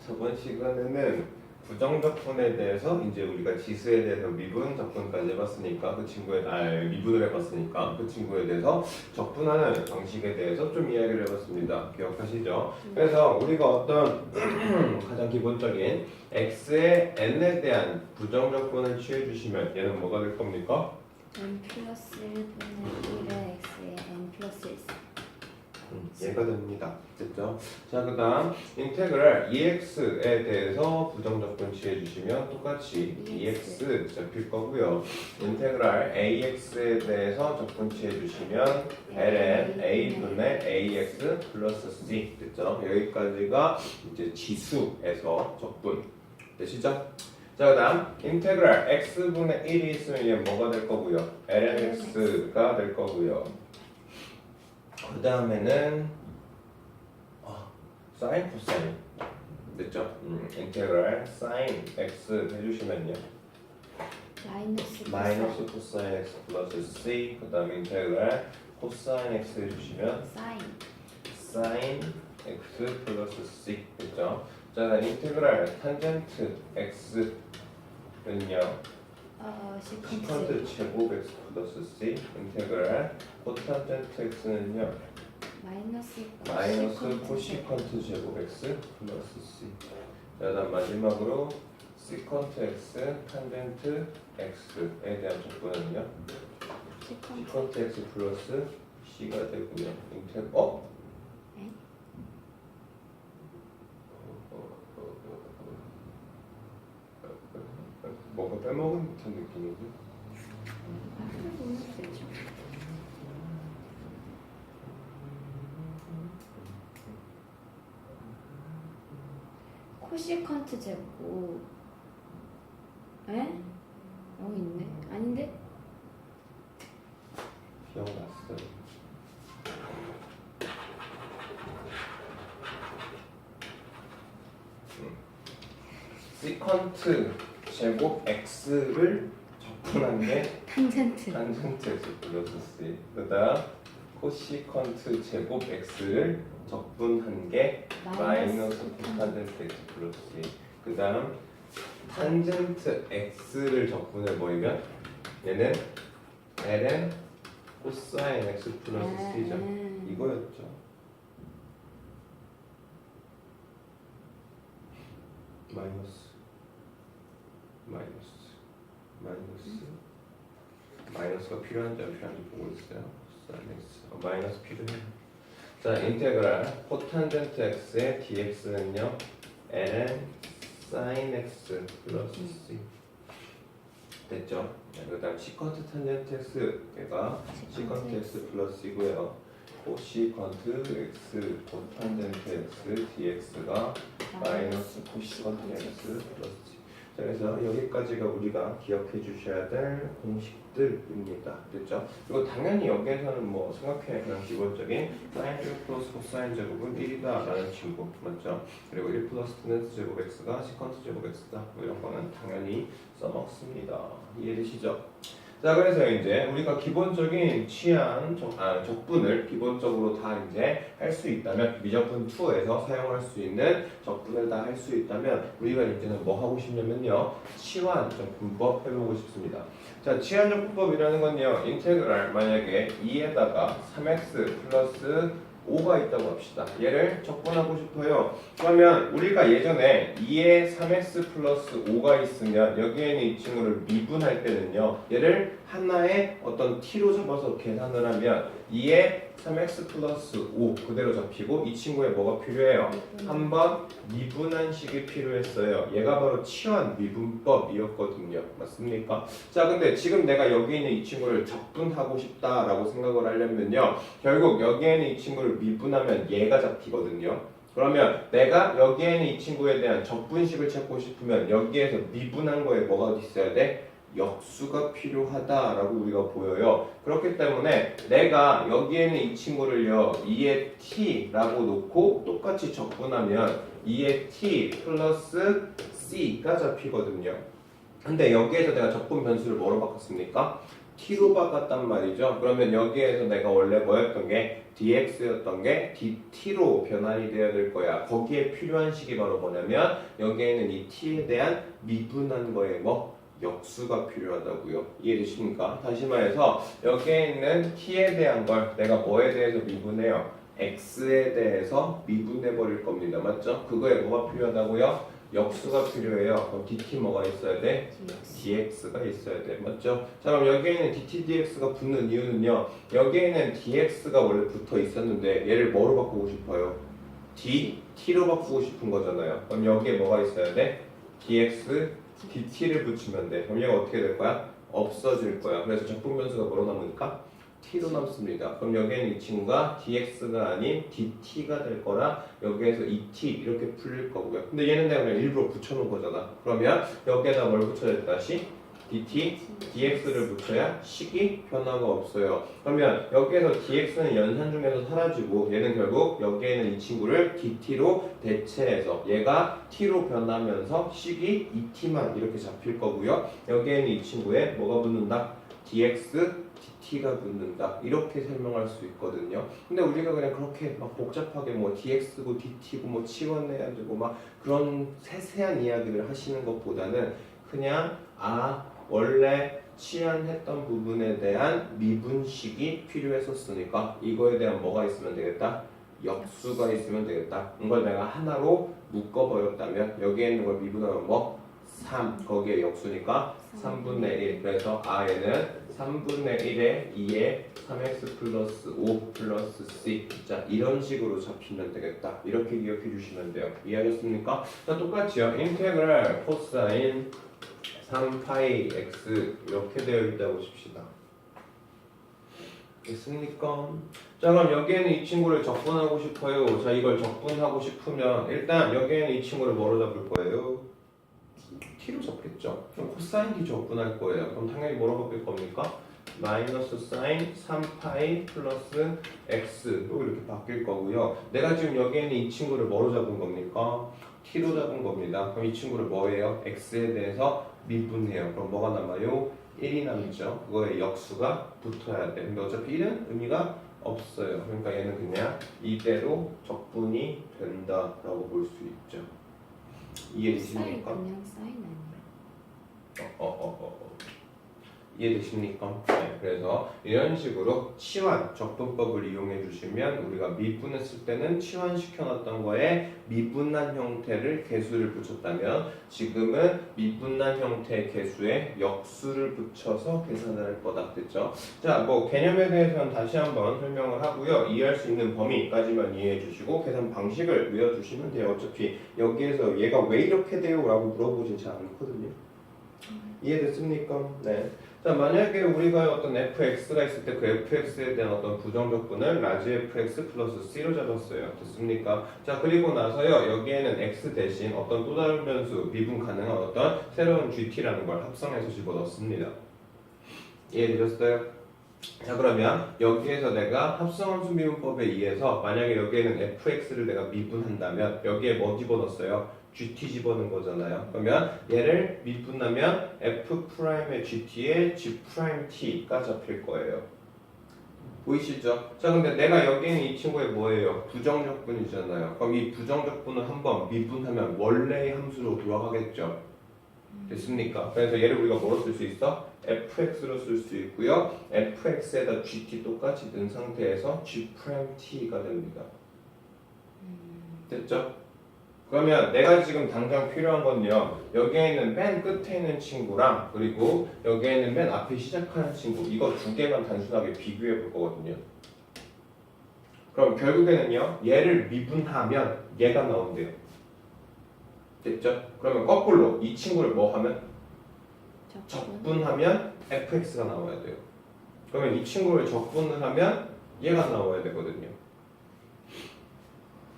저번 시간에는 부정적분에 대해서 이제 우리가 지수에 대해서 미분, 적분까지 해봤으니까 미분을 해봤으니까 그 친구에 대해서 적분하는 방식에 대해서 좀 이야기를 해봤습니다. 기억하시죠? 그래서 우리가 어떤 가장 기본적인 x의 n에 대한 부정적분을 취해주시면 얘는 뭐가 될 겁니까? n 플러스 1분의 1의 x에 n 플러스 1 얘가 됩니다. 됐죠? 자, 그 다음 인테그랄 EX에 대해서 부정적분 취해주시면 똑같이 EX 잡힐 거고요. 인테그랄 AX에 대해서 적분 취해주시면 ln A분의 AX 플러스 C 됐죠? 여기까지가 이제 지수에서 적분 되시죠? 자, 그 다음 인테그랄 X분의 1이 있으면 얘 뭐가 될 거고요? ln X가 될 거고요. 그 다음에는 사인 코사인 됐죠? 인테그랄 사인 x 해주시면요 마이너스 코사인 x 플러스 c 그 다음에 인테그랄 코사인 x 해주시면 사인 x 플러스 c 됐죠? 자, 다음 인테그랄 탄젠트 x는요 시컨트 제곱 x 플러스 c 인테그랄 코탄젠트 x는요 마이너스 코시컨트 제곱 x 플러스 c 자, 다음 마지막으로 시컨트 x 탄젠트 x에 대한 적분은요 시컨트 x 플러스 c가 되고요 뭔가 빼먹은 듯한 느낌인데? 코시컨트 제곱 에? 여기 있네? 아닌데? 기억났어요. 시컨트 제곱 x를 적분한 게 탄젠트 x 플러스 c 그 다음 코시컨트 제곱 x를 적분한 게 마이너스 코탄젠트 x 플러스 c 그 다음 탄젠트 x를 적분해 보이면 얘는 ln 코사인 x 플러스 c죠. 이거였죠. 마이너스가 필요한지 안 필요한지 보고 있어요. 마이너스 필요해요. 자, 인테그랄 코탄젠트 x의 dx는요 ln sin x 플러스 c 됐죠? 그 다음 시컨트 탄젠트 x 얘가 시컨트 x 플러스 c고요. 코시컨트 x 코탄젠트 x dx가 마이너스 코시컨트 x 플러스 c 자, 그래서 여기까지가 우리가 기억해 주셔야 될 공식들입니다. 됐죠? 그리고 당연히 여기에서는 뭐 생각해 그냥 기본적인 사인 제곱 플러스 코사인 제곱은 1이다 라는 친구 맞죠? 그리고 1 플러스 탄젠트 제곱 x가 시컨트 제곱 x다 뭐 이런 거는 당연히 써먹습니다. 이해되시죠? 자, 그래서 이제 우리가 기본적인 적분을 기본적으로 다 이제 할 수 있다면 미적분 2에서 사용할 수 있는 적분을 다 할 수 있다면 우리가 이제는 뭐 하고 싶냐면요 치환 적분법 해보고 싶습니다. 자, 치환 적분법이라는 건요 인테그랄 만약에 2에다가 3x 플러스 5가 있다고 합시다. 얘를 적분하고 싶어요. 그러면 우리가 예전에 2에 3x 플러스 5가 있으면 여기에는 이 친구를 미분할 때는요 얘를 하나의 어떤 t로 잡아서 계산을 하면 2에 3x 플러스 5 그대로 잡히고 이 친구에 뭐가 필요해요? 한번 미분한 식이 필요했어요. 얘가 바로 치환 미분법이었거든요. 맞습니까? 자, 근데 지금 내가 여기 있는 이 친구를 적분하고 싶다라고 생각을 하려면요 결국 여기에는 이 친구를 미분하면 얘가 잡히거든요. 그러면 내가 여기에는 이 친구에 대한 적분식을 찾고 싶으면 여기에서 미분한 거에 뭐가 있어야 돼? 역수가 필요하다라고 우리가 보여요. 그렇기 때문에 내가 여기에는 이 친구를요 2의 t라고 놓고 똑같이 적분하면 2의 t 플러스 c가 잡히거든요. 근데 여기에서 내가 적분 변수를 뭐로 바꿨습니까? t로 바꿨단 말이죠. 그러면 여기에서 내가 원래 뭐였던 게 dx였던 게 dt로 변환이 되어야 될 거야. 거기에 필요한 식이 바로 뭐냐면 여기에는 이 t에 대한 미분한 거에 뭐 역수가 필요하다고요. 이해되십니까? 다시 말해서 여기에 있는 t에 대한 걸 내가 뭐에 대해서 미분해요? x에 대해서 미분해 버릴 겁니다. 맞죠? 그거에 뭐가 필요하다고요? 역수가 필요해요. 그럼 dt 뭐가 있어야 돼? dx가 있어야 돼. 맞죠? 자, 그럼 여기에는 dt, dx가 붙는 이유는요. 여기에는 dx가 원래 붙어 있었는데 얘를 뭐로 바꾸고 싶어요? dt로 바꾸고 싶은 거잖아요. 그럼 여기에 뭐가 있어야 돼? dx, dt를 붙이면 돼. 그럼 얘가 어떻게 될 거야? 없어질 거야. 그래서 적분 변수가 뭐로 남으니까? t로 남습니다. 그럼 여기에는 이 친구가 dx가 아닌 dt가 될 거라 여기에서 2t 이렇게 풀릴 거고요. 근데 얘는 내가 그냥 일부러 붙여놓은 거잖아. 그러면 여기에다 뭘 붙여야 돼? 다시 dt, dx를 붙여야 식이 변화가 없어요. 그러면 여기에서 dx는 연산 중에서 사라지고 얘는 결국 여기에는 이 친구를 dt로 대체해서 얘가 t로 변하면서 식이 2t만 이렇게 잡힐 거고요. 여기에는 이 친구에 뭐가 붙는다? dx, dt가 붙는다 이렇게 설명할 수 있거든요. 근데 우리가 그냥 그렇게 막 복잡하게 뭐 dx고 dt고 뭐 치환해가지고 막 그런 세세한 이야기를 하시는 것보다는 그냥 원래 치환했던 부분에 대한 미분식이 필요했었으니까 이거에 대한 뭐가 있으면 되겠다? 역수가 있으면 되겠다. 이걸 내가 하나로 묶어버렸다면 여기에 있는 걸 미분하면 뭐? 3 거기에 역수니까 3분의 1 그래서 얘는 3분의 1에 2에 3x 플러스 5 플러스 c 자 이런 식으로 잡히면 되겠다 이렇게 기억해 주시면 돼요. 이해하셨습니까? 자 똑같이요. 인테그랄 코사인 3파이 x 이렇게 되어 있다고 칩시다. 됐습니까? 자 그럼 여기에는 이 친구를 적분하고 싶어요. 자 이걸 적분하고 싶으면 일단 여기에는 이 친구를 뭐로 잡을 거예요? t로 잡겠죠. 그럼 코사인 t 적분할 거예요. 그럼 당연히 뭐로 바뀔 겁니까? 마이너스 사인 3파이 플러스 x로 이렇게 바뀔 거고요. 내가 지금 여기에는 이 친구를 뭐로 잡은 겁니까? t로 잡은 겁니다. 그럼 이 친구를 뭐예요? x에 대해서 미분해요. 그럼 뭐가 남아요? 1이 남죠. 그거에 역수가 붙어야 돼. 근데 어차피 1은 의미가 없어요. 그러니까 얘는 그냥 이대로 적분이 된다라고 볼 수 있죠. 이해되십니까? 그냥 사인 아니에요? 이해되십니까? 네, 그래서 이런 식으로 치환 적분법을 이용해 주시면 우리가 미분했을 때는 치환시켜놨던 거에 미분한 형태를 개수를 붙였다면 지금은 미분한 형태의 개수에 역수를 붙여서 계산을 할 거다. 됐죠? 자, 뭐 개념에 대해서는 다시 한번 설명을 하고요. 이해할 수 있는 범위까지만 이해해 주시고 계산 방식을 외워주시면 돼요. 어차피 여기에서 얘가 왜 이렇게 돼요? 라고 물어보진 잘 않거든요. 이해됐습니까? 네. 자 만약에 우리가 어떤 fx가 있을 때 그 fx에 대한 어떤 부정적분을 라지 fx 플러스 c로 잡았어요. 됐습니까? 자 그리고 나서요 여기에는 x 대신 어떤 또 다른 변수 미분 가능한 어떤 새로운 gt라는 걸 합성해서 집어넣습니다. 이해되셨어요? 자 그러면 여기에서 내가 합성함수 미분법에 의해서 만약에 여기에는 fx를 내가 미분한다면 여기에 뭐 집어넣었어요? gt 집어넣은 거잖아요. 그러면 얘를 미분하면 f'의 gt에 g't가 잡힐 거예요. 보이시죠? 자 근데 내가 여기는 이 친구의 뭐예요? 부정적분이잖아요. 그럼 이 부정적분을 한번 미분하면 원래의 함수로 돌아가겠죠. 됐습니까? 그래서 얘를 우리가 뭐로 쓸 수 있어? fx로 쓸 수 있고요. fx에다 gt 똑같이 넣은 상태에서 g't가 됩니다. 됐죠? 그러면 내가 지금 당장 필요한 건요. 여기에 있는 맨 끝에 있는 친구랑 그리고 여기에 있는 맨 앞에 시작하는 친구 이거 두 개만 단순하게 비교해 볼 거거든요. 그럼 결국에는요. 얘를 미분하면 얘가 나온대요. 됐죠? 그러면 거꾸로 이 친구를 뭐 하면? 적분하면 fx가 나와야 돼요. 그러면 이 친구를 적분을 하면 얘가 나와야 되거든요.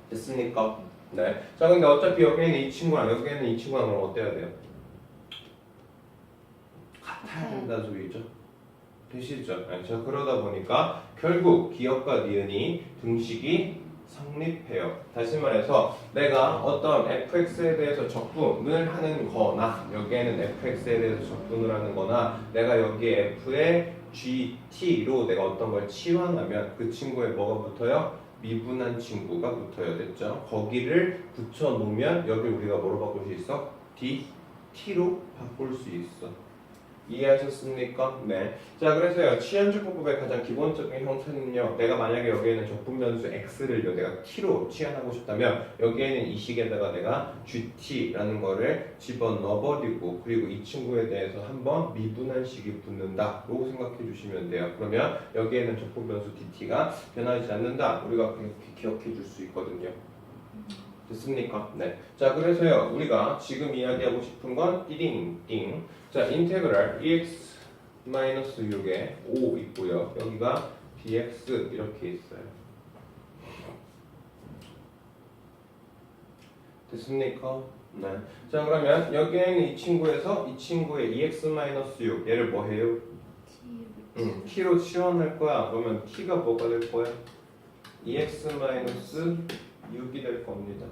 됐습니까? 네. 자, 근데 어차피 여기에는 이 친구랑 여기에는 이 친구랑 그럼 어때야 돼요? 같아야 된다는 소리죠. 되시죠? 네. 자, 그러다 보니까 결국 기억과 니은이 등식이 성립해요. 다시 말해서 내가 어떤 fx에 대해서 적분을 하는 거나 여기에는 fx에 대해서 적분을 하는 거나 내가 여기에 f의 GT로 내가 어떤 걸 치환하면 그 친구에 뭐가 붙어요? 미분한 친구가 붙어요. 됐죠? 거기를 붙여놓으면 여기 우리가 뭐로 바꿀 수 있어? DT로 바꿀 수 있어. 이해하셨습니까? 네. 자, 그래서요, 치환주법의 가장 기본적인 형태는요, 내가 만약에 여기에는 적분변수 x를요, 내가 t로 치환하고 싶다면, 여기에는 이 식에다가 내가 gt라는 거를 집어넣어버리고, 그리고 이 친구에 대해서 한번 미분한식이 붙는다. 라고 생각해 주시면 돼요. 그러면 여기에는 적분변수 dt가 변하지 않는다. 우리가 그렇게 기억해 줄 수 있거든요. 됐습니까? 네. 자, 그래서요, 우리가 지금 이야기하고 싶은 건 띠링띵. 자, 인테그랄 EX-6에 5 있고요. 여기가 DX 이렇게 있어요. 됐습니까? 네. 자, 그러면 여기에는 이 친구에서 이 친구의 EX-6 얘를 뭐 해요? T로 치환할 거야. 그러면 T가 뭐가 될 거야? EX-6이 될 겁니다.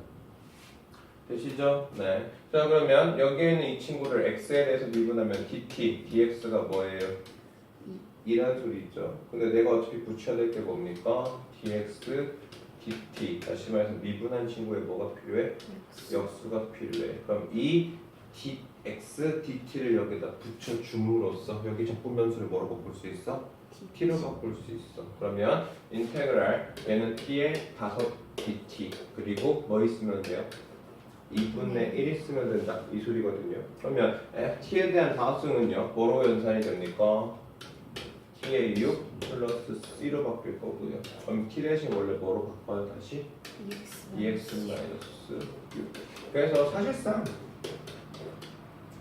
되시죠? 네. 자, 그러면 여기에는 이 친구를 x에 대해서 미분하면 dt, dx가 뭐예요? 2란 소리 있죠. 근데 내가 어차피 붙여야 될 게 뭡니까? dx, dt. 다시 말해서 미분한 친구에 뭐가 필요해? 역수가 필요해. 그럼 이 dx, dt를 여기다 붙여줌으로써 여기 적분변수를 뭐로 바꿀 수 있어? t로 바꿀 수 있어. 그러면 인테그랄 얘는 t에 5 dt 그리고 뭐 있으면 돼요? 2분의 1 있으면 된다. 이 소리거든요. 그러면 t에 대한 다수는요. 뭐로 연산이 됩니까? t의 6 플러스 c로 바뀔 거고요. 그럼 t 대신 원래 뭐로 바꿔요? 다시? EX-6. 그래서 사실상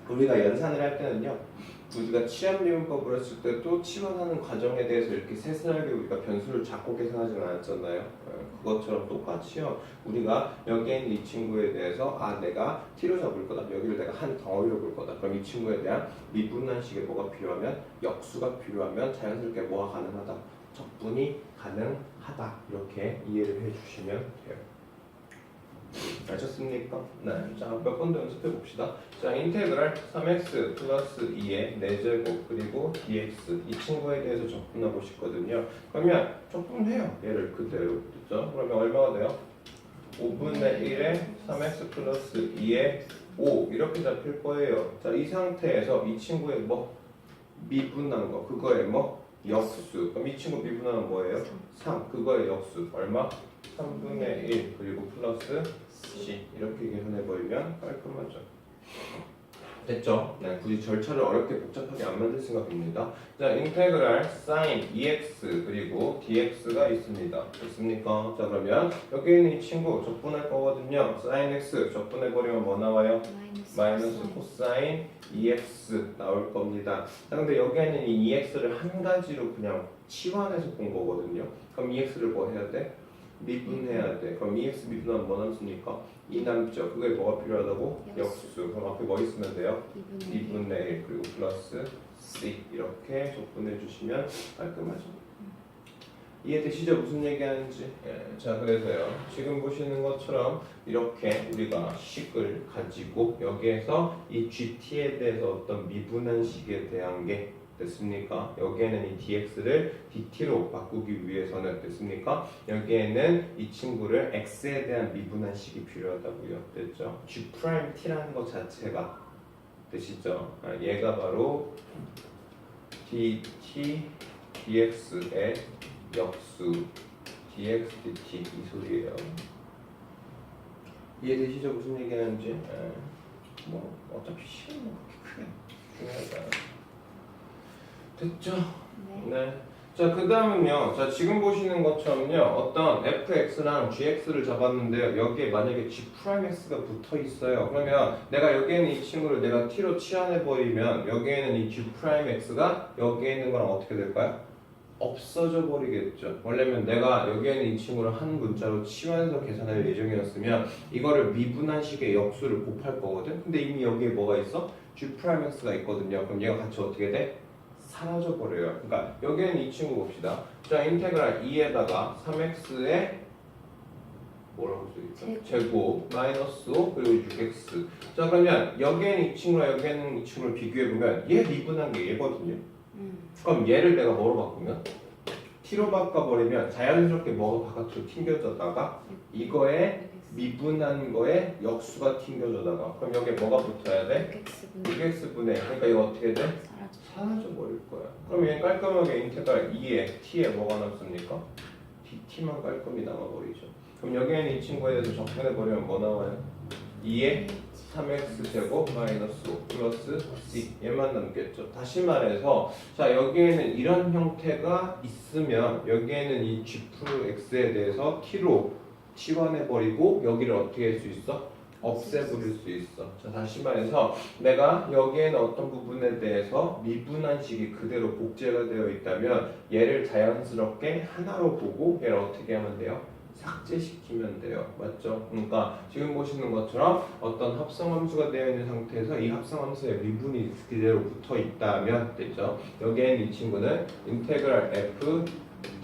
우리가 연산을 할 때는요. 우리가 치환미분법을 했을 때도 치환하는 과정에 대해서 이렇게 세세하게 우리가 변수를 잡고 계산하지는 않았잖아요. 그것처럼 똑같이요. 우리가 여기에 있는 이 친구에 대해서 내가 t로 잡을 거다. 여기를 내가 한 덩어리로 볼 거다. 그럼 이 친구에 대한 미분한식에 뭐가 필요하면 역수가 필요하면 자연스럽게 뭐가 가능하다. 적분이 가능하다. 이렇게 이해를 해주시면 돼요. 아셨습니까? 네. 자, 몇 번 더 연습해 봅시다. 자, 인테그랄 3x 플러스 2의 4제곱 그리고 dx 이 친구에 대해서 적분하고 싶거든요. 그러면 적분해요. 얘를 그대로. 됐죠? 그러면 얼마가 돼요? 5분의 1에 3x 플러스 2의 5 이렇게 잡힐 거예요. 자, 이 상태에서 이 친구의 뭐 미분한 거 그거의 뭐 역수. 그럼 이 친구 미분하는 뭐예요? 3. 그거의 역수 얼마? 3분의 1 그리고 플러스 c 이렇게 계산해버리면 깔끔하죠. 됐죠? 네, 굳이 절차를 어렵게 복잡하게 안 만들 생각입니다. 자, 인테그랄 sin EX 그리고 DX가 있습니다. 됐습니까? 자, 그러면 여기 있는 이 친구 적분할 거거든요. sin X 적분해버리면 뭐 나와요? 마이너스 코사인 EX 나올 겁니다. 자, 근데 여기에는 이 EX를 한 가지로 그냥 치환해서 본 거거든요. 그럼 EX를 뭐 해야 돼? 미분해야 돼. 그럼 EX 미분하면 뭐 남습니까? 2 남죠. 그게 뭐가 필요하다고? 역수. 그럼 앞에 뭐 있으면 돼요? 2분의 1 그리고 플러스 C 이렇게 적분해 주시면 깔끔하죠. 이해되시죠? 무슨 얘기하는지? 예. 자, 그래서요. 지금 보시는 것처럼 이렇게 우리가 식을 가지고 여기에서 이 GT에 대해서 어떤 미분한 식에 대한 게 됐습니까? 여기에는 이 dx를 dt로 바꾸기 위해서는 됐습니까? 여기에는 이 친구를 x에 대한 미분한 식이 필요하다고요. 됐죠? g't라는 것 자체가 되시죠? 얘가 바로 dt dx의 역수 dx dt 이 소리예요. 이해되시죠? 무슨 얘기하는지? 뭐 어차피 시간 뭐 그렇게 크게 중요하지 됐죠? 네. 자, 그 다음은요. 자, 지금 보시는 것처럼요. 어떤 fx랑 gx를 잡았는데요. 여기에 만약에 g'x가 붙어 있어요. 그러면 내가 여기에는 이 친구를 내가 t로 치환해버리면 여기에는 이 g'x가 여기에 있는 거랑 어떻게 될까요? 없어져 버리겠죠. 원래는 내가 여기에는 이 친구를 한 문자로 치환해서 계산할 예정이었으면 이거를 미분한식의 역수를 곱할 거거든. 근데 이미 여기에 뭐가 있어? g'x가 있거든요. 그럼 얘가 같이 어떻게 돼? 사라져 버려요. 그러니까 여기에는 이 친구 봅시다. 자, 인테그랄 2에다가 3x의 뭐라고 써있죠? 제곱 마이너스 5 그리고 6x. 자, 그러면 여기에는 이 친구랑 여기에는 이 친구를 비교해 보면 얘 미분한 게 얘거든요. 그럼 얘를 내가 뭐로 바꾸면? t로 바꿔버리면 자연스럽게 뭐가 바깥으로 튕겨졌다가 이거에 미분한 거에 역수가 튕겨져다가 그럼 여기에 뭐가 붙어야 돼? 6x분의 그러니까 이거 어떻게 돼? 사라져 버릴 거야. 그럼 얘 깔끔하게 인테그랄 2에 t에 뭐가 남습니까? dt만 깔끔히 남아버리죠. 그럼 여기에는 이 친구에 대해서 접근해버리면 뭐 나와요? 2에 3x 제곱 마이너스 5 플러스 c 얘만 남겠죠. 다시 말해서 자 여기에는 이런 형태가 있으면 여기에는 이 g 프로 x에 대해서 t로 치환해버리고 여기를 어떻게 할 수 있어? 없애버릴 수 있어. 자 다시 말해서 내가 여기에는 어떤 부분에 대해서 미분한식이 그대로 복제가 되어 있다면 얘를 자연스럽게 하나로 보고 얘를 어떻게 하면 돼요? 삭제시키면 돼요. 맞죠? 그러니까 지금 보시는 것처럼 어떤 합성함수가 되어 있는 상태에서 이 합성함수에 미분이 그대로 붙어 있다면 됐죠? 여기에는 이 친구는 인테그랄 f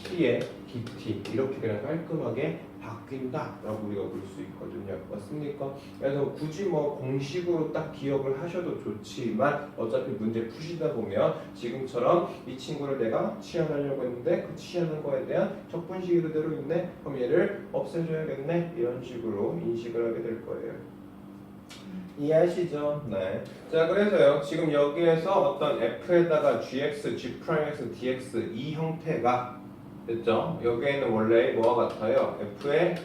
t의 dt 이렇게 그냥 깔끔하게 바뀐다 라고 우리가 볼 수 있거든요. 맞습니까? 그래서 굳이 뭐 공식으로 딱 기억을 하셔도 좋지만 어차피 문제 푸시다 보면 지금처럼 이 친구를 내가 치환하려고 했는데 그 치환한 거에 대한 적분식이 그대로 있네? 그럼 얘를 없애줘야겠네? 이런 식으로 인식을 하게 될 거예요. 이해하시죠? 네. 자 그래서요 지금 여기에서 어떤 f에다가 gx, g'x, dx 이 형태가 됐죠? 여기에는 원래 뭐와 같아요? f의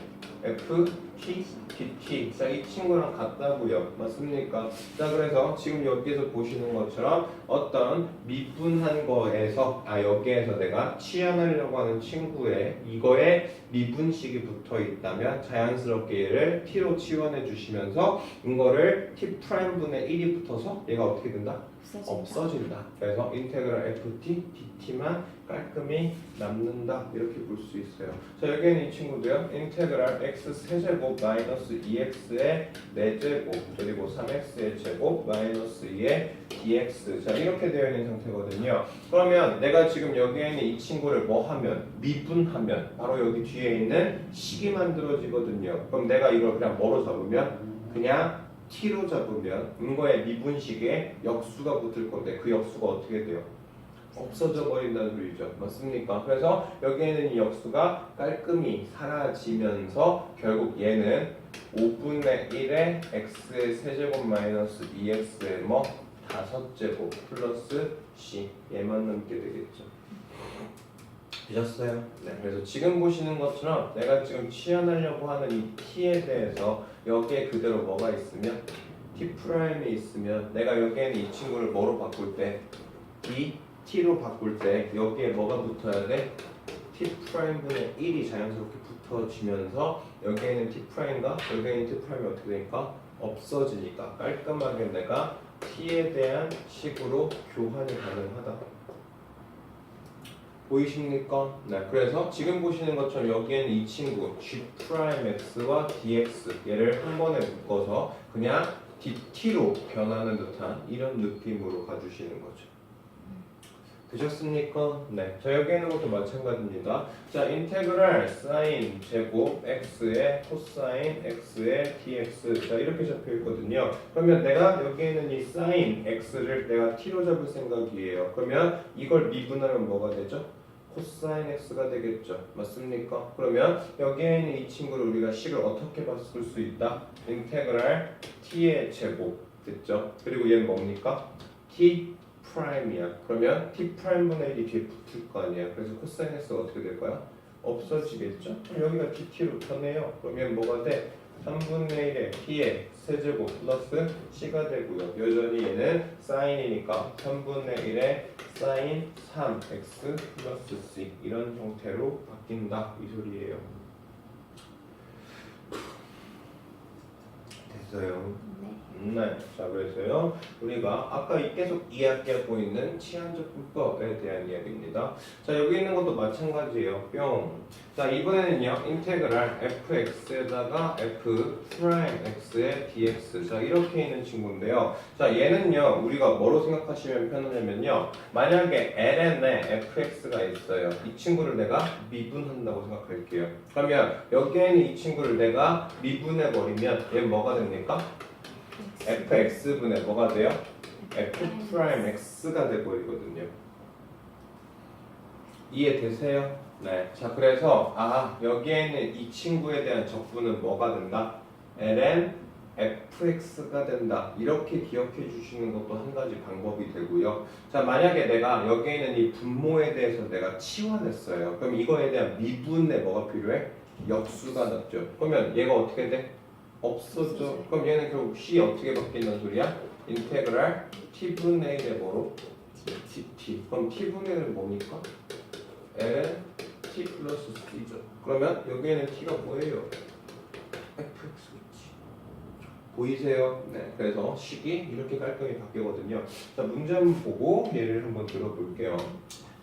f, t, dt 자, 이 친구랑 같다고요. 맞습니까? 자, 그래서 지금 여기에서 보시는 것처럼 어떤 미분한 거에서 여기에서 내가 치환하려고 하는 친구에 이거에 미분식이 붙어 있다면 자연스럽게 얘를 t로 치환해 주시면서 이거를 t'-분의 1이 붙어서 얘가 어떻게 된다? 없어진다. 그래서 인테그랄 ft, dt만 깔끔히 남는다. 이렇게 볼 수 있어요. 자 여기에는 이 친구도요. 인테그랄 x 세제곱 마이너스 2x의 4제곱 그리고 3x의 제곱 마이너스 2의 dx 자 이렇게 되어 있는 상태거든요. 그러면 내가 지금 여기에는 이 친구를 뭐 하면? 미분하면 바로 여기 뒤에 있는 식이 만들어지거든요. 그럼 내가 이걸 그냥 뭐로 잡으면? 그냥 t로 잡으면 이거의 미분식에 역수가 붙을 건데 그 역수가 어떻게 돼요? 없어져 버린다는 소리죠. 맞습니까? 그래서 여기에는 이 역수가 깔끔히 사라지면서 결국 얘는 5분의 1의 x의 세제곱 마이너스 2x의 뭐 5제곱 플러스 c 얘만 남게 되겠죠. 되셨어요? 네. 그래서 지금 보시는 것처럼 내가 지금 치환하려고 하는 이 t에 대해서 여기에 그대로 뭐가 있으면 t''이 있으면 내가 여기에는 이 친구를 뭐로 바꿀 때 t로 바꿀 때 여기에 뭐가 붙어야 돼? t''분의 1이 자연스럽게 붙어지면서 여기에는 t'과 여기에는 t'이 어떻게 되니까? 없어지니까 깔끔하게 내가 t에 대한 식으로 교환이 가능하다. 보이십니까? 네, 그래서 지금 보시는 것처럼 여기에는 이 친구 g'x와 dx 얘를 한 번에 묶어서 그냥 dt로 변하는 듯한 이런 느낌으로 가주시는 거죠. 되셨습니까? 네. 자 여기 있는 것도 마찬가지입니다. 자 인테그랄 사인 제곱 x의 코사인 x의 dx 자 이렇게 잡혀 있거든요. 그러면 내가 여기에는 이 사인 x를 내가 t로 잡을 생각이에요. 그러면 이걸 미분하면 뭐가 되죠? 코사인 x가 되겠죠. 맞습니까? 그러면 여기에 있는 이 친구를 우리가 식을 어떻게 바꿀 수 있다? 인테그랄 t의 제곱 됐죠? 그리고 얘는 뭡니까? t 프라임이야. 그러면 t'-분의 1이 뒤에 붙을 거 아니야. 그래서 코사인 x가 어떻게 될 거야? 없어지겠죠? 그럼 여기가 dt로 변해요. 그러면 뭐가 돼? 3분의 1의 t의 세제곱 플러스 c가 되고요. 여전히 얘는 사인이니까 3분의 1의 사인 3x 플러스 c 이런 형태로 바뀐다 이 소리예요. 됐어요. 네. 자 그래서요 우리가 아까 계속 이야기하고 있는 치환적분법에 대한 이야기입니다. 자 여기 있는 것도 마찬가지예요. 뿅. 자 이번에는요 인테그랄 fx에다가 f'x의 dx 자 이렇게 있는 친구인데요. 자 얘는요 우리가 뭐로 생각하시면 편하냐면요 만약에 ln에 fx가 있어요. 이 친구를 내가 미분한다고 생각할게요. 그러면 여기에는 이 친구를 내가 미분해 버리면 얘는 뭐가 됩니까? fx분의 뭐가 돼요? f'x가 돼버리거든요. 이해되세요? 네. 자, 그래서 여기에는 이 친구에 대한 적분은 뭐가 된다? ln fx가 된다. 이렇게 기억해 주시는 것도 한 가지 방법이 되고요. 자, 만약에 내가 여기에 있는 이 분모에 대해서 내가 치환했어요. 그럼 이거에 대한 미분의 뭐가 필요해? 역수가 났죠. 그러면 얘가 어떻게 돼? 없어져. 그럼 얘는 결국 c 어떻게 바뀐다는 소리야? 인테그랄 t분의 1의 뭐로? dt. 그럼 t분의 1은 뭡니까? ln t 플러스 c죠. 그러면 여기에는 t가 뭐예요? fx겠지. 보이세요? 네. 그래서 식이 이렇게 깔끔히 바뀌거든요. 자, 문제 한번 보고 예를 한번 들어볼게요.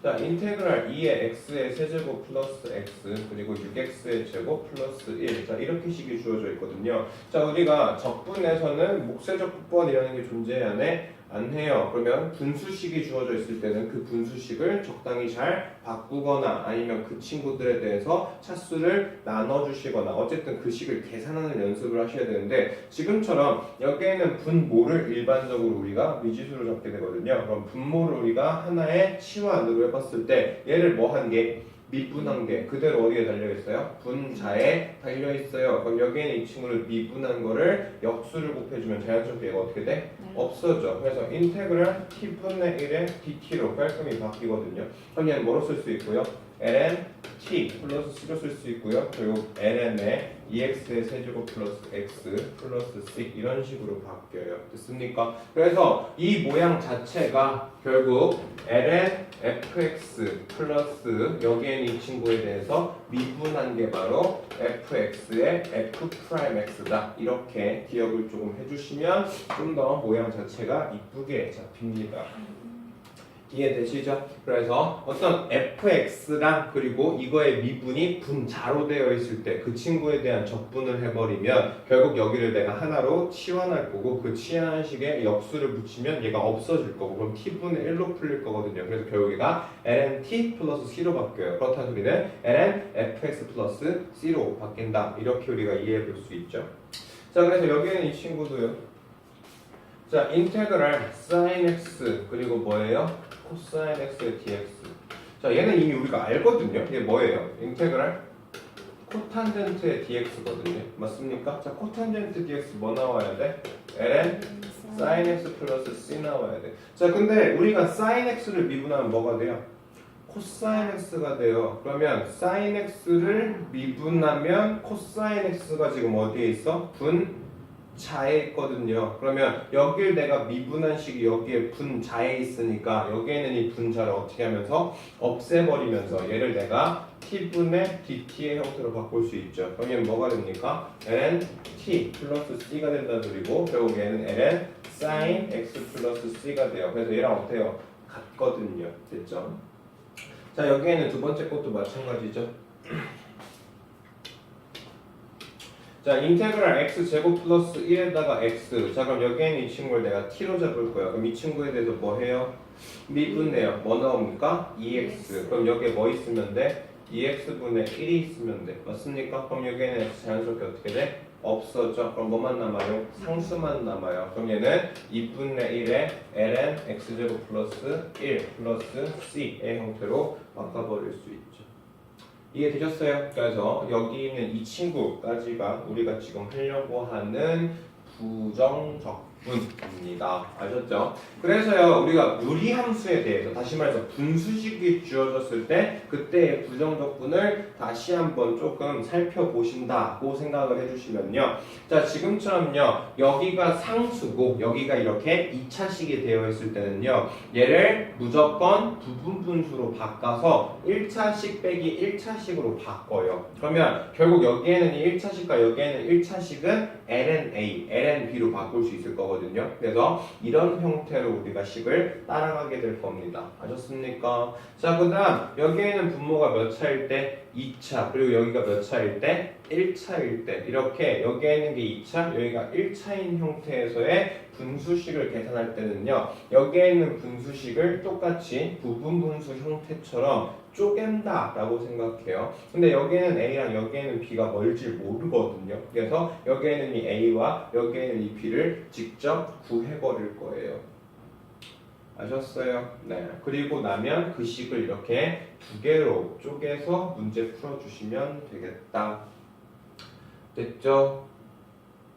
자, 인테그랄 2의 x의 세제곱 플러스 x 그리고 6x의 제곱 플러스 1. 자, 이렇게 식이 주어져 있거든요. 자, 우리가 적분에서는 목세적 kup번이라는 게 존재해야 돼? 안 해요. 그러면 분수식이 주어져 있을 때는 그 분수식을 적당히 잘 바꾸거나 아니면 그 친구들에 대해서 차수를 나눠주시거나 어쨌든 그 식을 계산하는 연습을 하셔야 되는데 지금처럼 여기에는 분모를 일반적으로 우리가 미지수로 잡게 되거든요. 그럼 분모를 우리가 하나의 치환으로 해봤을 때 얘를 뭐 한 개? 미분한 게 그대로 어디에 달려있어요? 분자에 달려있어요. 그럼 여기에는 이 친구를 미분한 거를 역수를 곱해주면 자연스럽게 얘가 어떻게 돼? 없어져. 그래서 인테그랄 t분의 1의 dt로 깔끔히 바뀌거든요. 그럼 얘는 뭐로 쓸 수 있고요? ln t 플러스 c로 쓸 수 있고요. 그리고 ln의 2x의 세제곱 플러스 x 플러스 c 이런 식으로 바뀌어요. 됐습니까? 그래서 이 모양 자체가 결국 ln fx 플러스 여기에는 이 친구에 대해서 미분한 게 바로 fx의 f'x다. 이렇게 기억을 조금 해주시면 좀 더 모양 자체가 이쁘게 잡힙니다. 이해되시죠? 그래서 어떤 fx랑 그리고 이거의 미분이 분자로 되어 있을 때 그 친구에 대한 적분을 해버리면 결국 여기를 내가 하나로 치환할 거고 그 치환한 식에 역수를 붙이면 얘가 없어질 거고 그럼 t분의 1로 풀릴 거거든요. 그래서 결국 얘가 ln t 플러스 c로 바뀌어요. 그렇다는 소리는 ln fx 플러스 c로 바뀐다. 이렇게 우리가 이해해 볼 수 있죠. 자, 그래서 여기에는 이 친구도요. 자, 인테그랄 sin x 그리고 뭐예요? 코사인 x의 dx. 자, 얘는 이미 우리가 알거든요. 이게 뭐예요? 인테그랄 코탄젠트의 dx거든요. 맞습니까? 자, 코탄젠트 dx 뭐 나와야 돼? ln sin x 플러스 c 나와야 돼. 자, 근데 우리가 sin x를 미분하면 뭐가 돼요? 코사인 x가 돼요. 그러면 sin x를 미분하면 코사인 x가 지금 어디에 있어? 분자에 있거든요. 그러면 여길 내가 미분한 식이 여기에 분자에 있으니까 여기에는 이 분자를 어떻게 하면서 없애버리면서 얘를 내가 t분의 dt의 형태로 바꿀 수 있죠. 그러면 뭐가 됩니까? ln t 플러스 c가 된다는 소리고 결국 얘는 ln sin x 플러스 c가 돼요. 그래서 얘랑 어때요? 같거든요. 됐죠? 자, 여기에는 두 번째 것도 마찬가지죠. 자, 인테그랄 x 제곱 플러스 1에다가 x. 자, 그럼 여기에는 이 친구를 내가 t로 잡을 거야. 그럼 이 친구에 대해서 뭐 해요? 미분해요. 뭐 나옵니까? 2x. 그럼 여기에 뭐 있으면 돼? 2x분의 1이 있으면 돼. 맞습니까? 그럼 여기에는 x 자연스럽게 어떻게 돼? 없어져. 그럼 뭐만 남아요? 상수만 남아요. 그럼 얘는 2분의 1에 ln x제곱 플러스 1 플러스 c의 형태로 바꿔버릴 수 있죠. 이해되셨어요? 그래서 여기 있는 이 친구까지가 우리가 지금 하려고 하는 부정적분입니다. 아셨죠? 그래서요 우리가 무리함수에 대해서 다시 말해서 분수식이 주어졌을 때 그때의 부정적분을 다시 한번 조금 살펴보신다고 생각을 해주시면요. 자, 지금처럼요 여기가 상수고 여기가 이렇게 2차식이 되어 있을 때는요 얘를 무조건 부분분수로 바꿔서 1차식 빼기 1차식으로 바꿔요. 그러면 결국 여기에는 이 1차식과 여기에는 1차식은 ln-a, ln-b로 바꿀 수 있을 거거든요. 그래서 이런 형태로 우리가 식을 따라가게 될 겁니다. 아셨습니까? 자, 그 다음 여기에는 분모가 몇 차일 때? 2차. 그리고 여기가 몇 차일 때? 1차일 때. 이렇게 여기에 있는 게 2차, 여기가 1차인 형태에서의 분수식을 계산할 때는요 여기에 있는 분수식을 똑같이 부분분수 형태처럼 쪼갠다 라고 생각해요. 근데 여기에는 A랑 여기에는 B가 뭘지 모르거든요. 그래서 여기에는 이 A와 여기에는 이 B를 직접 구해버릴 거예요. 아셨어요? 네. 그리고 나면 그 식을 이렇게 두 개로 쪼개서 문제 풀어주시면 되겠다. 됐죠?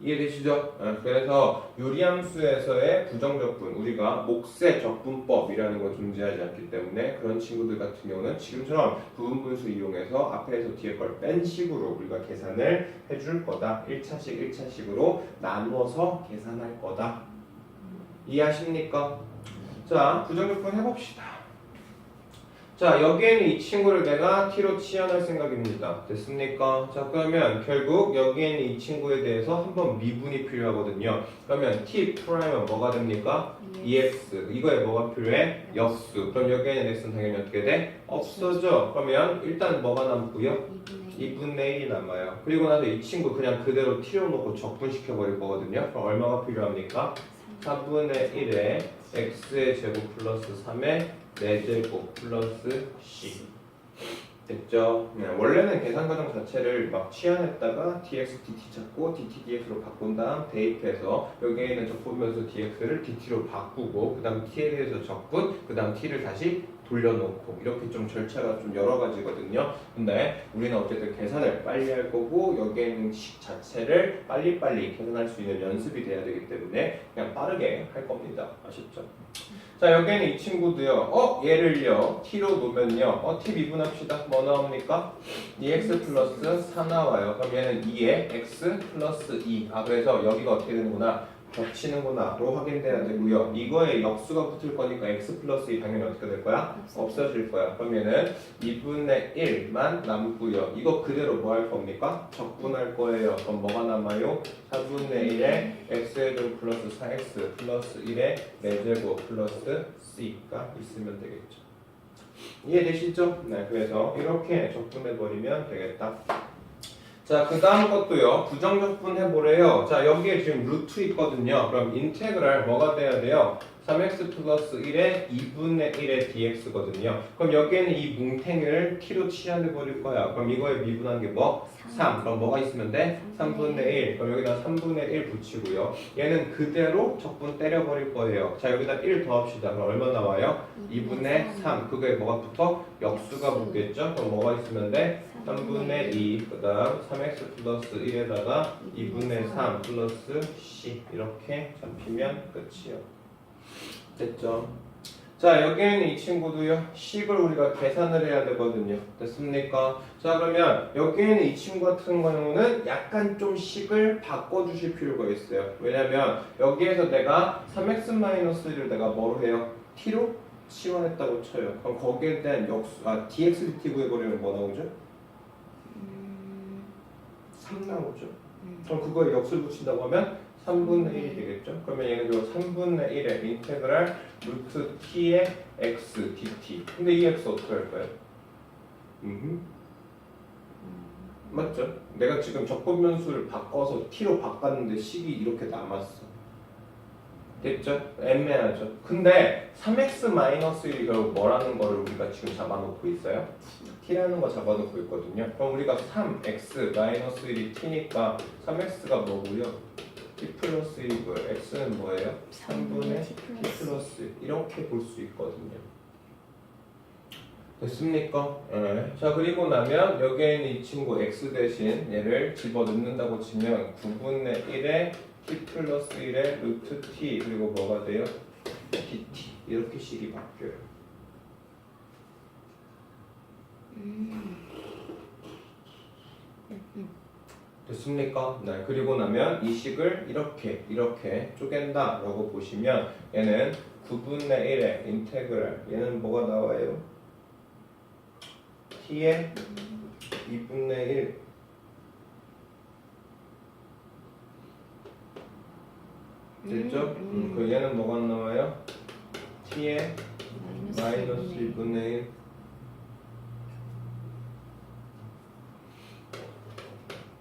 이해되시죠? 그래서 유리함수에서의 부정적분, 우리가 몫의 적분법이라는 거 존재하지 않기 때문에 그런 친구들 같은 경우는 지금처럼 부분분수 이용해서 앞에서 뒤에 걸 뺀 식으로 우리가 계산을 해줄 거다. 1차식 1차식으로 나누어서 계산할 거다. 이해하십니까? 자, 부정적분 해봅시다. 자, 여기에는 이 친구를 내가 t로 치환할 생각입니다. 됐습니까? 자, 그러면 결국 여기에는 이 친구에 대해서 한번 미분이 필요하거든요. 그러면 t 프라임은 뭐가 됩니까? EX. 이거에 뭐가 필요해? 역수. 그럼 여기에는 x는 당연히 어떻게 돼? 없어져. 그러면 일단 뭐가 남고요? 2분의 1이 남아요. 그리고 나서 이 친구 그냥 그대로 t로 놓고 적분시켜 버릴 거거든요. 그럼 얼마가 필요합니까? 4분의 1에 x의 제곱 플러스 3의 4제곱 플러스 c. 됐죠? 원래는 계산 과정 자체를 막 치환했다가 dx, dt 찾고 dt, dx로 바꾼 다음 대입해서 여기에 있는 적분면수 dx를 dt로 바꾸고 그 다음 t에 대해서 적분, 그 다음 t를 다시 돌려놓고 이렇게 좀 절차가 좀 여러 가지거든요. 근데 우리는 어쨌든 계산을 빨리 할 거고 여기에 있는 식 자체를 빨리빨리 계산할 수 있는 연습이 돼야 되기 때문에 그냥 빠르게 할 겁니다. 아셨죠? 자, 여기에는 이 친구도요. 얘를요. t로 놓으면요. t 미분합시다. 뭐 나옵니까? 2x 플러스 4 나와요. 그럼 얘는 2에 x 플러스 2. 그래서 여기가 어떻게 되는구나? 겹치는구나로 확인돼야 되고요. 이거에 역수가 붙을 거니까 x 플러스 2 당연히 어떻게 될 거야? 없어질 거야. 그럼 얘는 2분의 1만 남고요. 이거 그대로 뭐 할 겁니까? 적분할 거예요. 그럼 뭐가 남아요? 4분의 1에 x의 제곱 플러스 4x 플러스 1에 4제곱 플러스 c가 있으면 되겠죠. 이해되시죠? 네, 그래서 이렇게 적분해버리면 되겠다. 자, 그 다음 것도요. 부정적분 해보래요. 자, 여기에 지금 루트 있거든요. 그럼 인테그랄 뭐가 돼야 돼요? 3x 플러스 1에 2분의 1의 dx거든요. 그럼 여기에는 이 뭉탱이를 t로 치환해버릴 거야. 그럼 이거에 미분한 게 뭐? 3. 그럼 뭐가 있으면 돼? 3분의 1. 그럼 여기다 3분의 1 붙이고요. 얘는 그대로 적분 때려버릴 거예요. 자, 여기다 1 더합시다. 그럼 얼마 나와요? 2분의 3. 그게 뭐가 붙어? 역수가 붙겠죠? 그럼 뭐가 있으면 돼? 3분의 2. 그 다음 3x 플러스 1에다가 2분의 3 플러스 c. 이렇게 잡히면 끝이요. 됐죠? 자, 여기에는 이 친구도요. 식을 우리가 계산을 해야 되거든요. 됐습니까? 자, 그러면 여기에는 이 친구 같은 경우는 약간 좀 식을 바꿔주실 필요가 있어요. 왜냐면 여기에서 내가 3x-1을 내가 뭐로 해요? t로 치환했다고 쳐요. 그럼 거기에 대한 역수, dx, dt 구해버리면 뭐 나오죠? 3 나오죠. 그럼 그거에 역수를 붙인다고 하면 3분의 1이 되겠죠? 그러면 얘는 요 3분의 1의 인테그랄 루트 t의 x dt. 근데 이 x 어떻게 할까요? 맞죠? 내가 지금 적분면수를 바꿔서 t로 바꿨는데 식이 이렇게 남았어. 됐죠? 애매하죠? 근데 3x-1이 결국 뭐라는 거를 우리가 지금 잡아놓고 있어요? t라는 거 잡아놓고 있거든요. 그럼 우리가 3x-1이 t니까 3x가 뭐고요? t 플러스 1이고요. x는 뭐예요? 3분의 t 플러스 1. 이렇게 볼 수 있거든요. 됐습니까? 네. 자, 그리고 나면 여기에 있는 이 친구 x 대신 얘를 집어넣는다고 치면 9분의 1에 t 플러스 1에 루트 t 그리고 뭐가 돼요? dt. 이렇게 식이 바뀌어요. 됐습니까? 네. 그리고 나면 이 식을 이렇게 쪼갠다 라고 보시면 얘는 9분의 1의 인테그랄 얘는 뭐가 나와요? t의 2분의 1 됐죠? 그 얘는 뭐가 나와요? t의 마이너스 2분의 1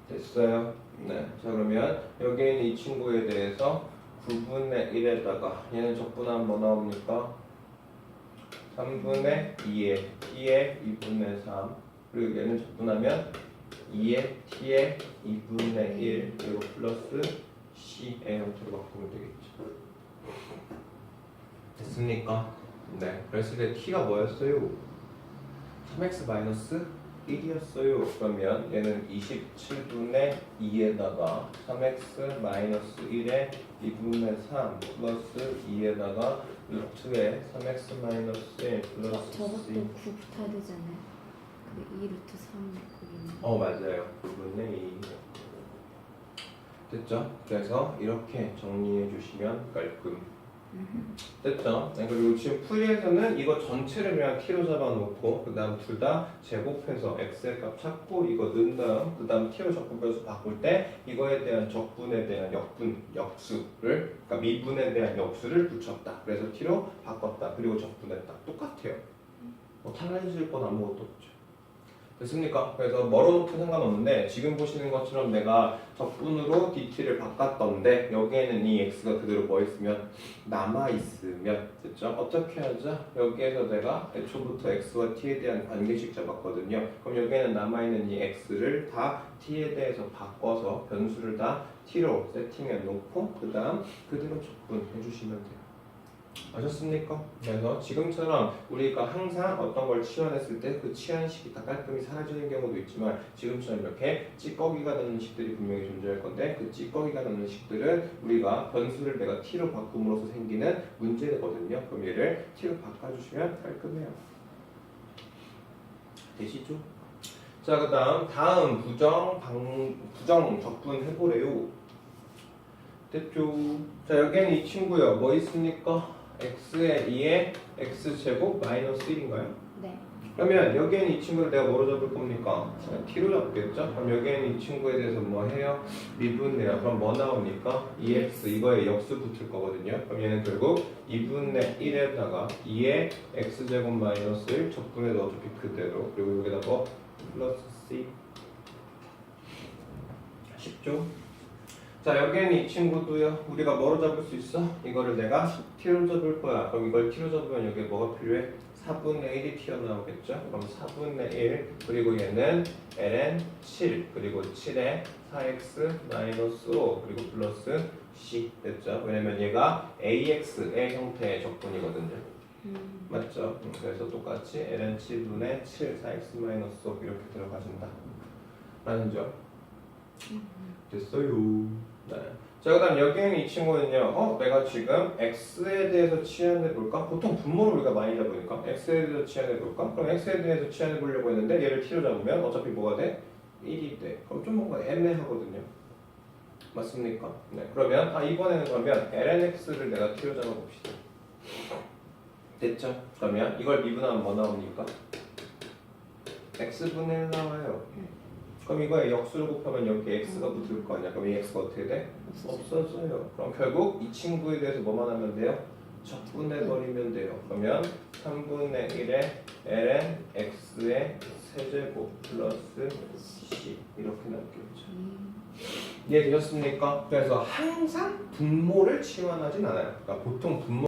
됐어요? 네. 자, 그러면 여기에 있는 이 친구에 대해서 9분의 1에다가 얘는 적분하면 뭐 나옵니까? 3분의 2에 t의 2분의 3 그리고 얘는 적분하면 2에 t의 2분의 1 그리고 플러스 c의 형태로 바꾸면 되겠죠. 됐습니까? 네. 그랬을 때 t가 뭐였어요? 3x-1이었어요. 그러면 얘는 27분의 2에다가 3x-1에 2분의 3 플러스 2에다가 루트에 3x-1 플러스 저것도 c 9 붙어야 되잖아요. 그 2 루트 3 거기는. 맞아요. 2분의 2 됐죠? 그래서 이렇게 정리해 주시면 깔끔 됐죠? 네, 그리고 지금 풀이에서는 이거 전체를 그냥 t로 잡아놓고 그 다음 둘 다 제곱해서 x의 값 찾고 이거 넣은 다음 그 다음 t로 적분배수 바꿀 때 이거에 대한 적분에 대한 역수를 그러니까 미분에 대한 역수를 붙였다. 그래서 t로 바꿨다. 그리고 적분했다. 똑같아요. 뭐 달라질 건 아무것도 없죠. 됐습니까? 그래서 멀어놓고 상관없는데 지금 보시는 것처럼 내가 적분으로 dt를 바꿨던데 여기에는 이 x가 그대로 뭐 있으면 남아있으면 됐죠? 어떻게 하죠? 여기에서 내가 애초부터 x와 t에 대한 관계식 잡았거든요. 그럼 여기에는 남아있는 이 x를 다 t에 대해서 바꿔서 변수를 다 t로 세팅해 놓고 그 다음 그대로 적분해 주시면 돼요. 아셨습니까? 그래서 지금처럼 우리가 항상 어떤 걸 치환했을 때 그 치환식이 다 깔끔히 사라지는 경우도 있지만 지금처럼 이렇게 찌꺼기가 나는 식들이 분명히 존재할 건데 그 찌꺼기가 나는 식들은 우리가 변수를 내가 t로 바꿈으로써 생기는 문제거든요. 그럼 얘를 t로 바꿔주시면 깔끔해요. 되시죠? 자, 그 다음 부정 적분 해보래요. 됐죠? 자, 여기는 이 친구요. 뭐 있습니까? x에 2에 x제곱 마이너스 1인가요? 네. 그러면 여기에는 이 친구를 내가 뭐로 잡을 겁니까? t로 잡겠죠? 그럼 여기에는 이 친구에 대해서 뭐 해요? 미분해요. 그럼 뭐 나옵니까? 2x 이거에 역수 붙을 거거든요. 그럼 얘는 결국 2분의 1에다가 2의 x제곱 마이너스 1 적분해도 어차피 그대로 그리고 여기다 뭐 플러스 c 쉽죠? 자, 여기에는 이 친구도요. 우리가 뭐로 잡을 수 있어? 이거를 내가 t로 잡을 거야. 그럼 이걸 t로 잡으면 여기에 뭐가 필요해? 4분의 1이 튀어나오겠죠? 그럼 4분의 1 그리고 얘는 ln 7 그리고 7에 4x-5 그리고 플러스 c 됐죠? 왜냐면 얘가 ax의 형태의 적분이거든요. 맞죠? 그래서 똑같이 ln 7분의 7 4x-5 이렇게 들어가진다 라는 점 됐어요. 네. 자, 그 다음 여기는 이 친구는요. 내가 지금 x에 대해서 치환해볼까? 보통 분모를 우리가 많이 잡으니까 x에 대해서 치환해볼까? 그럼 x에 대해서 치환해보려고 했는데 얘를 t로 잡으면 어차피 뭐가 돼? 1이 돼. 그럼 좀 뭔가 애매하거든요. 맞습니까? 네. 그러면 이번에는 그러면 lnx를 내가 t로 잡아봅시다. 됐죠? 그러면 이걸 미분하면 뭐 나옵니까? x분의 1 나와요. 그럼 이거에 역수를 곱하면 여기 x가 붙을 거 아니야. 그럼 이 x가 어떻게 돼? 없어져요. 그럼 결국 이 친구에 대해서 뭐만 하면 돼요? 적분해버리면 돼요. 그러면 3분의 1에 ln x의 세제곱 플러스 c 이렇게 남겠죠. 이해되셨습니까? 그래서 항상 분모를 치환하진 않아요. 그러니까 보통 분모